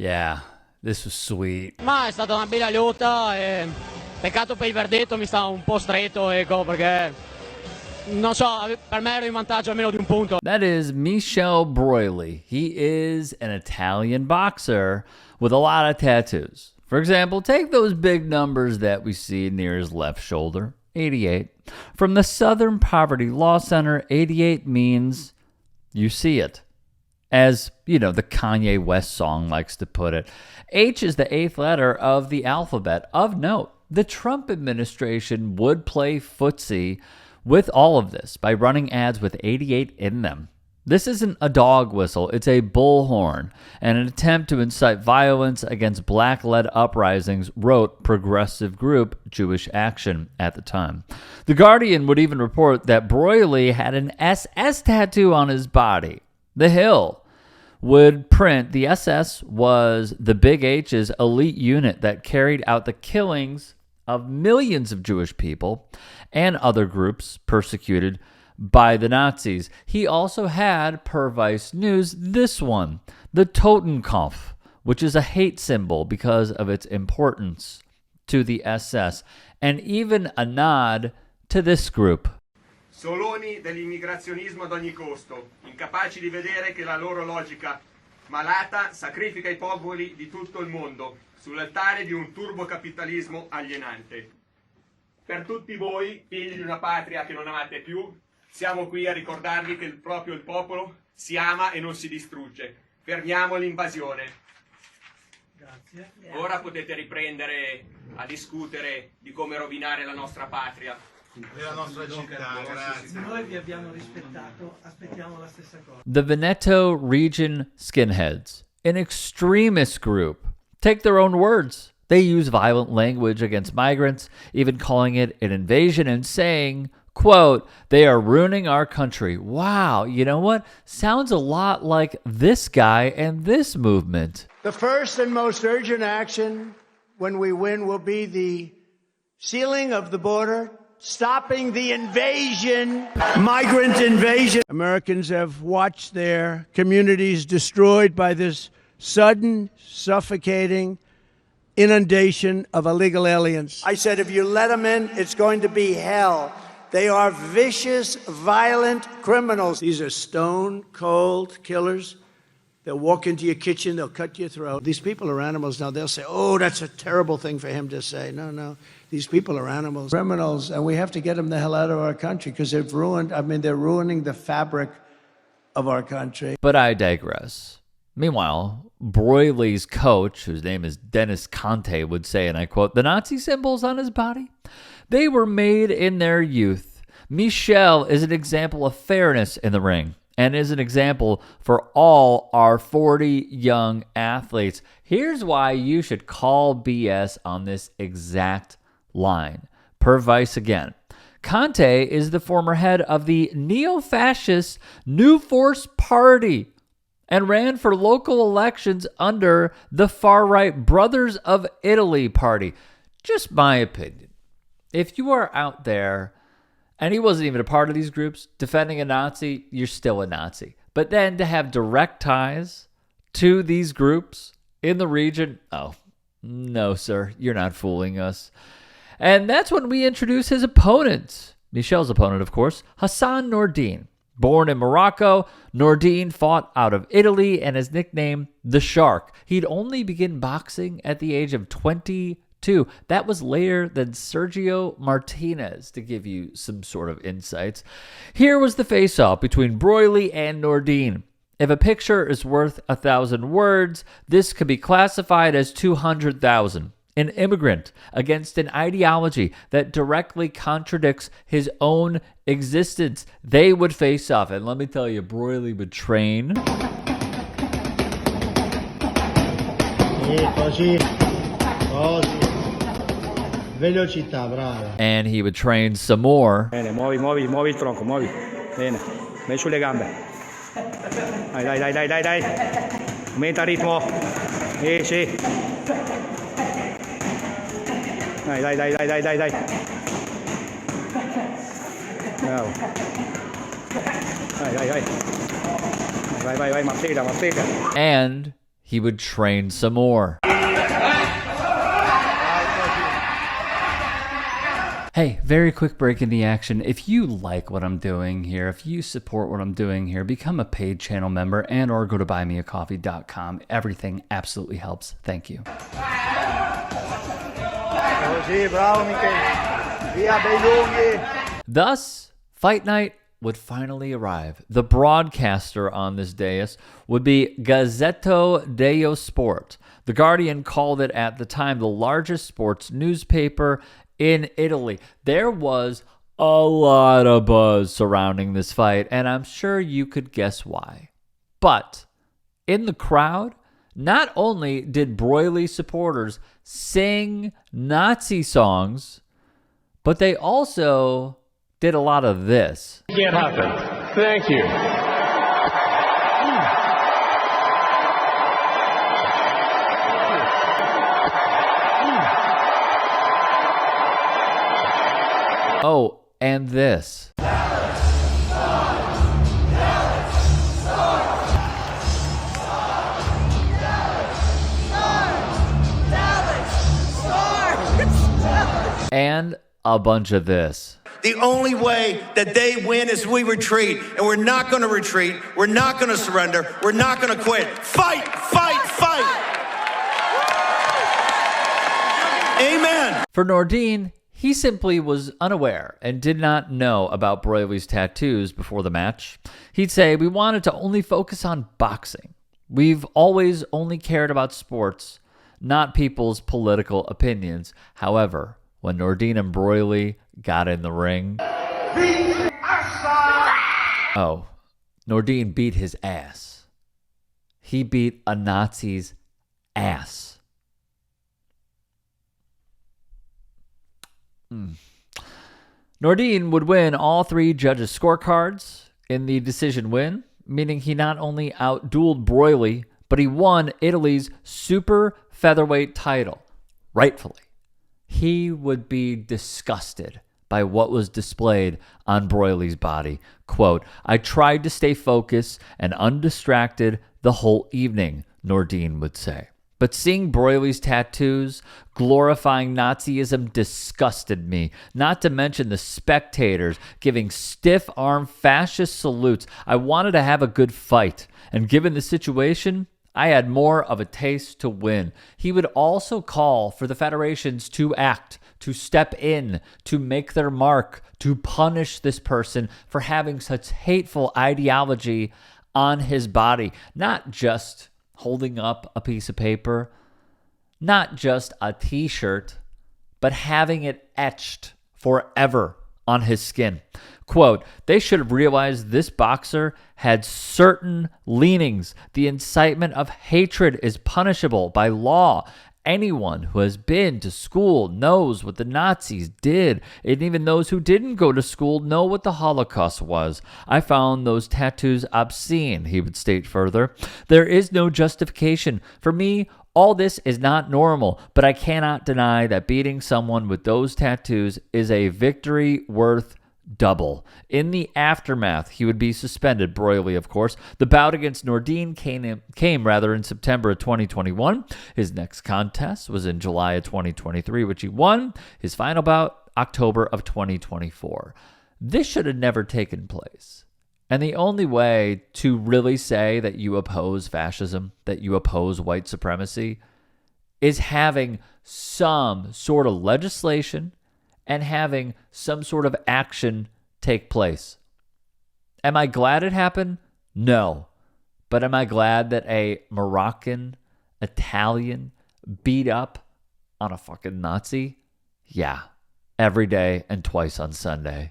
Yeah, this was sweet. Ma è stata una bella lotta e peccato per il verdetto, mi sta un po' stretto, ecco, perché non so, per me ero in vantaggio almeno di un punto. That is Michel Broily. He is an Italian boxer with a lot of tattoos. For example, take those big numbers that we see near his left shoulder, 88. From the Southern Poverty Law Center, 88 means you see it. As, you know, the Kanye West song likes to put it. H is the 8th letter of the alphabet. Of note, the Trump administration would play footsie with all of this by running ads with 88 in them. This isn't a dog whistle, it's a bullhorn, and an attempt to incite violence against black-led uprisings, wrote progressive group Jewish Action at the time. The Guardian would even report that Broily had an SS tattoo on his body. The Hill would print the SS was the Big H's elite unit that carried out the killings of millions of Jewish people and other groups persecuted by the Nazis. He also had, per Vice News, this one, the Totenkopf, which is a hate symbol because of its importance to the SS, and even a nod to this group. Soloni dell'immigrazionismo ad ogni costo, incapaci di vedere che la loro logica malata sacrifica i popoli di tutto il mondo sull'altare di un turbocapitalismo alienante. Per tutti voi, figli di una patria che non amate più, siamo qui a ricordarvi che proprio il popolo si ama e non si distrugge. Fermiamo l'invasione. Grazie. Ora potete riprendere a discutere di come rovinare la nostra patria. Della nostra città, grazie. Noi vi abbiamo rispettato, aspettiamo la stessa cosa. The Veneto region skinheads, an extremist group. Take their own words. They use violent language against migrants, even calling it an invasion and saying, quote, they are ruining our country. Wow, you know what? Sounds a lot like this guy and this movement. The first and most urgent action when we win will be the sealing of the border, stopping the invasion, migrant invasion. Americans have watched their communities destroyed by this sudden, suffocating inundation of illegal aliens. I said, if you let them in, it's going to be hell. They are vicious, violent criminals. These are stone cold killers. They'll walk into your kitchen, they'll cut your throat. These people are animals now. They'll say, oh, that's a terrible thing for him to say. No. These people are animals, criminals, and we have to get them the hell out of our country because they're ruining the fabric of our country. But I digress. Meanwhile, Broily's coach, whose name is Dennis Conte, would say, and I quote, the Nazi symbols on his body, they were made in their youth. Michel is an example of fairness in the ring and is an example for all our 40 young athletes. Here's why you should call BS on this exact line. Per Vice again. Conte is the former head of the neo-fascist New Force Party and ran for local elections under the far-right Brothers of Italy party. Just my opinion. If you are out there, and he wasn't even a part of these groups, defending a Nazi, you're still a Nazi. But then to have direct ties to these groups in the region, oh, no, sir, you're not fooling us. And that's when we introduce his opponent, Michel's opponent, of course, Hassan Nourdine. Born in Morocco, Nourdine fought out of Italy and is nicknamed the Shark. He'd only begin boxing at the age of 22. That was later than Sergio Martinez, to give you some sort of insights. Here was the face-off between Broily and Nourdine. If a picture is worth 1,000 words, this could be classified as 200,000. An immigrant against an ideology that directly contradicts his own existence. They would face off. And let me tell you, Broily would train. Velocità, brava. And he would train some more. Bene, muovi il tronco, muovi. Bene, metti sulle gambe. Dai. Aumenta il ritmo. Sì. Dai. Bravo. Vai, mastica. And he would train some more. Hey, very quick break in the action. If you like what I'm doing here, if you support what I'm doing here, become a paid channel member and or go to buymeacoffee.com. Everything absolutely helps. Thank you. Thus, Fight Night would finally arrive. The broadcaster on this dais would be Gazzetto dello Sport. The Guardian called it at the time the largest sports newspaper in Italy. There was a lot of buzz surrounding this fight, and I'm sure you could guess why. But in the crowd, not only did Broily supporters sing Nazi songs, but they also did a lot of this. Can't happen. Thank you. Oh, and this. And a bunch of this. The only way that they win is we retreat, and we're not going to retreat. We're not going to surrender. We're not going to quit. Fight, fight, fight. Amen. For Nordine, he simply was unaware and did not know about Broily's tattoos before the match. He'd say, "We wanted to only focus on boxing. We've always only cared about sports, not people's political opinions." However, when Nordine and Broily got in the ring... Oh, Nordine beat his ass. He beat a Nazi's ass. Nordine would win all three judges' scorecards in the decision win, meaning he not only outdueled Broily, but he won Italy's super featherweight title, rightfully. He would be disgusted by what was displayed on Broily's body. Quote, "I tried to stay focused and undistracted the whole evening," Nordine would say. But seeing Broily's tattoos glorifying Nazism disgusted me, not to mention the spectators giving stiff-arm fascist salutes. I wanted to have a good fight, and given the situation, I had more of a taste to win. He would also call for the federations to act, to step in, to make their mark, to punish this person for having such hateful ideology on his body. Not just holding up a piece of paper, not just a t-shirt, but having it etched forever on his skin. Quote, "They should have realized this boxer had certain leanings. The incitement of hatred is punishable by law. Anyone who has been to school knows what the Nazis did, and even those who didn't go to school know what the Holocaust was. I found those tattoos obscene," he would state further. "There is no justification. For me, all this is not normal, but I cannot deny that beating someone with those tattoos is a victory worth double." In the aftermath, he would be suspended, Broily, of course. The bout against Nordine came in September of 2021. His next contest was in July of 2023, which he won. His final bout, October of 2024. This should have never taken place. And the only way to really say that you oppose fascism, that you oppose white supremacy, is having some sort of legislation and having some sort of action take place. Am I glad it happened? No. But am I glad that a Moroccan, Italian beat up on a fucking Nazi? Yeah. Every day and twice on Sunday.